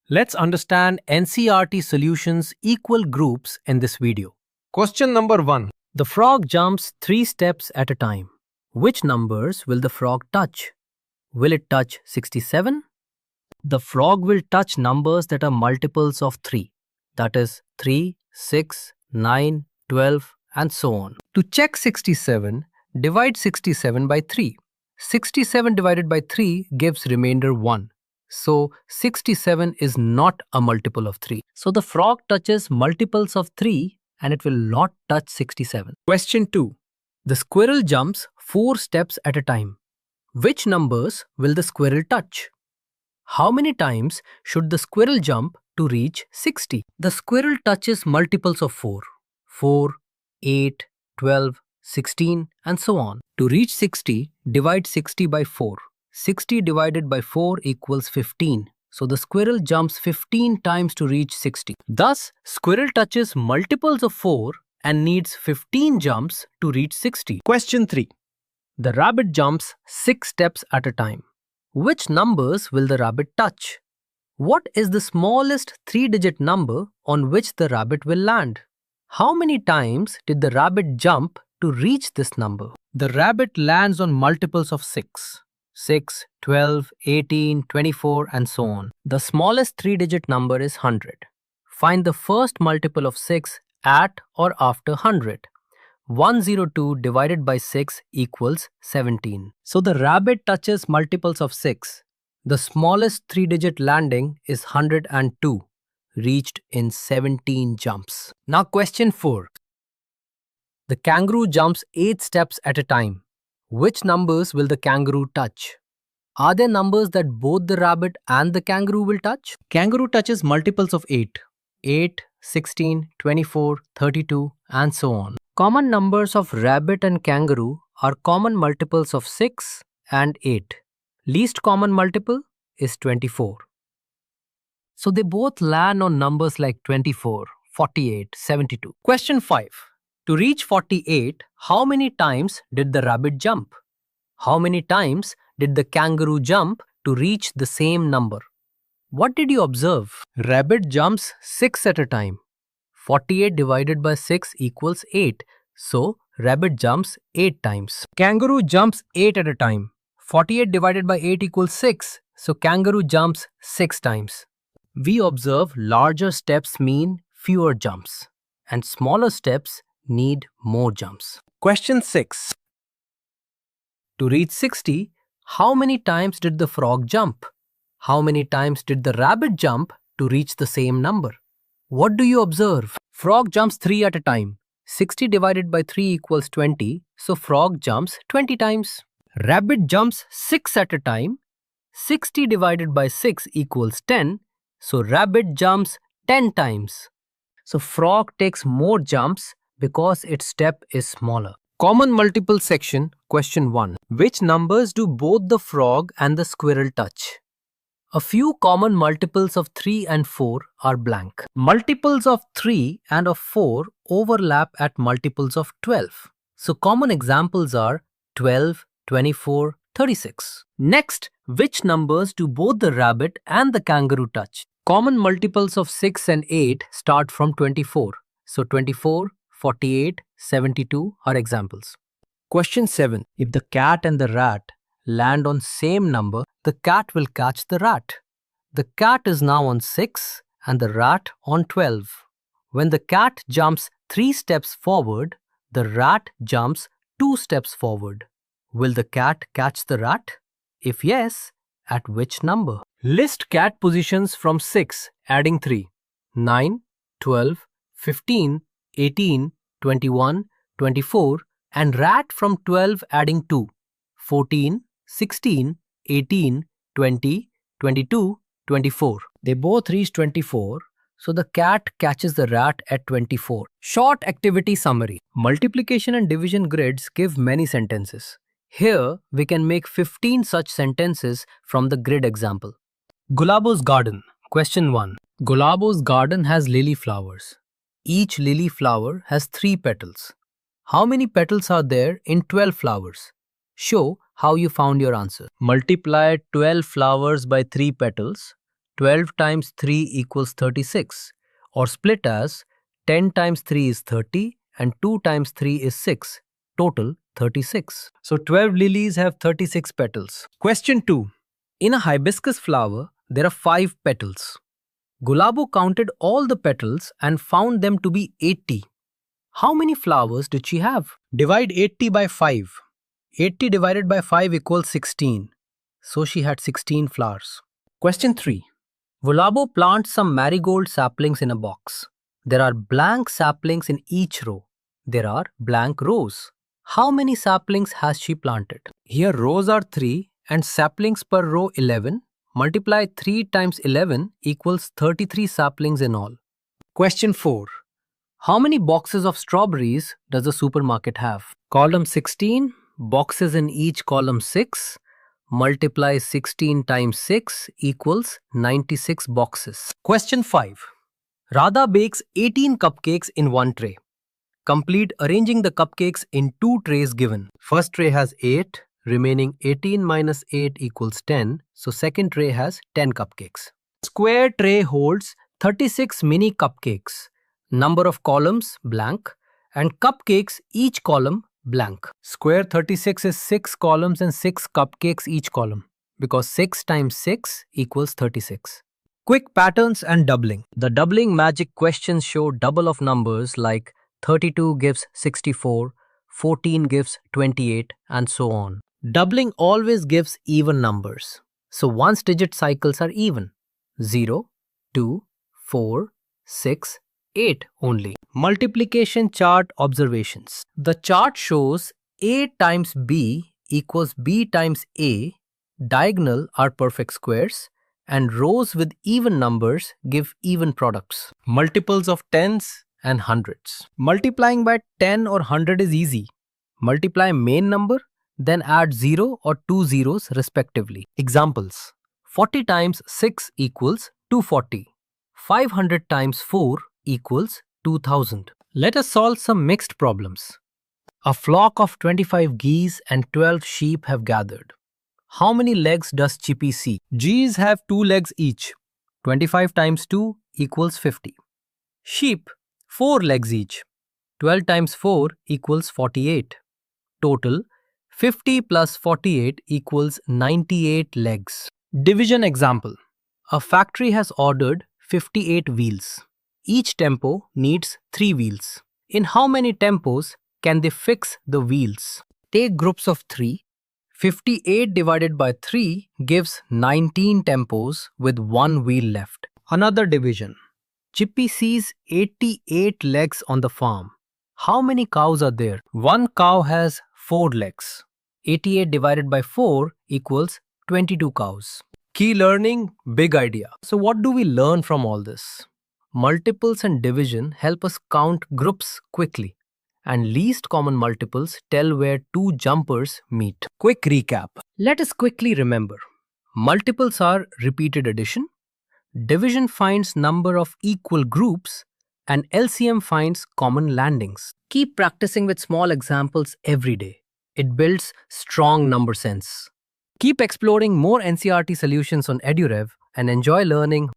Let's understand NCERT solutions equal groups in this video. Question number 1. The frog jumps 3 steps at a time. Which numbers will the frog touch? Will it touch 67? The frog will touch numbers that are multiples of 3. That is 3, 6, 9, 12 and so on. To check 67, divide 67 by 3. 67 divided by 3 gives remainder 1. So 67 is not a multiple of 3. So the frog touches multiples of 3 and it will not touch 67. Question 2. The squirrel jumps 4 steps at a time. Which numbers will the squirrel touch? How many times should the squirrel jump to reach 60? The squirrel touches multiples of 4. 4, 8, 12, 16 and so on. To reach 60, divide 60 by 4. 60 divided by 4 equals 15. So the squirrel jumps 15 times to reach 60. Thus, squirrel touches multiples of 4 and needs 15 jumps to reach 60. Question 3. The rabbit jumps 6 steps at a time. Which numbers will the rabbit touch? What is the smallest 3-digit number on which the rabbit will land? How many times did the rabbit jump to reach this number? The rabbit lands on multiples of 6. 6, 12, 18, 24 and so on. The smallest 3-digit number is 100. Find the first multiple of 6 at or after 100. 102 divided by 6 equals 17. So the rabbit touches multiples of 6. The smallest 3-digit landing is 102, reached in 17 jumps. Now question 4. The kangaroo jumps 8 steps at a time. Which numbers will the kangaroo touch? Are there numbers that both the rabbit and the kangaroo will touch? Kangaroo touches multiples of 8. 8, 16, 24, 32 and so on. Common numbers of rabbit and kangaroo are common multiples of 6 and 8. Least common multiple is 24. So they both land on numbers like 24, 48, 72. Question 5. To reach 48, how many times did the rabbit jump? How many times did the kangaroo jump to reach the same number? What did you observe? Rabbit jumps 6 at a time. 48 divided by 6 equals 8. So, rabbit jumps 8 times. Kangaroo jumps 8 at a time. 48 divided by 8 equals 6. So, kangaroo jumps 6 times. We observe larger steps mean fewer jumps and smaller steps need more jumps. Question 6. To reach 60, how many times did the frog jump? How many times did the rabbit jump to reach the same number? What do you observe? Frog jumps 3 at a time. 60 divided by 3 equals 20, so frog jumps 20 times. Rabbit jumps 6 at a time. 60 divided by 6 equals 10, so rabbit jumps 10 times. So frog takes more jumps because its step is smaller. Common multiple section, question 1. Which numbers do both the frog and the squirrel touch? A few common multiples of 3 and 4 are blank. Multiples of 3 and of 4 overlap at multiples of 12. So common examples are 12, 24, 36. Next, which numbers do both the rabbit and the kangaroo touch? Common multiples of 6 and 8 start from 24. So 24, 48, 72 are examples. Question 7. If the cat and the rat land on same number, the cat will catch the rat. The cat is now on 6 and the rat on 12. When the cat jumps 3 steps forward, the rat jumps 2 steps forward. Will the cat catch the rat? If yes, at which number? List cat positions from 6 adding 3. 9, 12, 15, 18, 21, 24 and rat from 12 adding 2. 14, 16, 18, 20, 22, 24. They both reach 24, so the cat catches the rat at 24. Short activity summary. Multiplication and division grids give many sentences. Here, we can make 15 such sentences from the grid example. Gulabo's garden. Question 1. Gulabo's garden has lily flowers. Each lily flower has 3 petals. How many petals are there in 12 flowers? Show how you found your answer. Multiply 12 flowers by 3 petals 12 times 3 equals 36, or split as 10 times 3 is 30 and 2 times 3 is 6, total 36. So 12 lilies have 36 petals. Question 2. In a hibiscus flower, there are 5 petals. Gulabo counted all the petals and found them to be 80. How many flowers did she have? Divide 80 by 5. 80 divided by 5 equals 16. So she had 16 flowers. Question 3. Gulabo plants some marigold saplings in a box. There are blank saplings in each row. There are blank rows. How many saplings has she planted? Here rows are 3 and saplings per row 11. Multiply 3 times 11 equals 33 saplings in all. Question 4. How many boxes of strawberries does the supermarket have? Column 16, boxes in each column 6. Multiply 16 times 6 equals 96 boxes. Question 5. Radha bakes 18 cupcakes in one tray. Complete arranging the cupcakes in 2 trays given. First tray has 8, remaining 18 minus 8 equals 10, so second tray has 10 cupcakes. Square tray holds 36 mini cupcakes. Number of columns blank and cupcakes each column blank. Square 36 is 6 columns and 6 cupcakes each column because 6 times 6 equals 36. Quick patterns and doubling. The doubling magic questions show double of numbers like 32 gives 64, 14 gives 28 and so on. Doubling always gives even numbers. So once digit cycles are even. 0, 2, 4, 6, 8 only. Multiplication chart observations. The chart shows A times B equals B times A. Diagonal are perfect squares and rows with even numbers give even products. Multiples of tens and hundreds. Multiplying by 10 or 100 is easy. Multiply main number, then add 0 or 2 zeros respectively. Examples. 40 times 6 equals 240. 500 times 4 equals 2000. Let us solve some mixed problems. A flock of 25 geese and 12 sheep have gathered. How many legs does Chippy see? Geese have 2 legs each. 25 times 2 equals 50. Sheep, 4 legs each. 12 times 4 equals 48. Total, 50 plus 48 equals 98 legs. Division example. A factory has ordered 58 wheels. Each tempo needs 3 wheels. In how many tempos can they fix the wheels? Take groups of 3. 58 divided by 3 gives 19 tempos with 1 wheel left. Another division. Chippy sees 88 legs on the farm. How many cows are there? One cow has 4 legs. 88 divided by 4 equals 22 cows. Key learning, big idea. So what do we learn from all this? Multiples and division help us count groups quickly. And least common multiples tell where 2 jumpers meet. Quick recap. Let us quickly remember. Multiples are repeated addition. Division finds number of equal groups. And LCM finds common landings. Keep practicing with small examples every day. It builds strong number sense. Keep exploring more NCERT solutions on EduRev and enjoy learning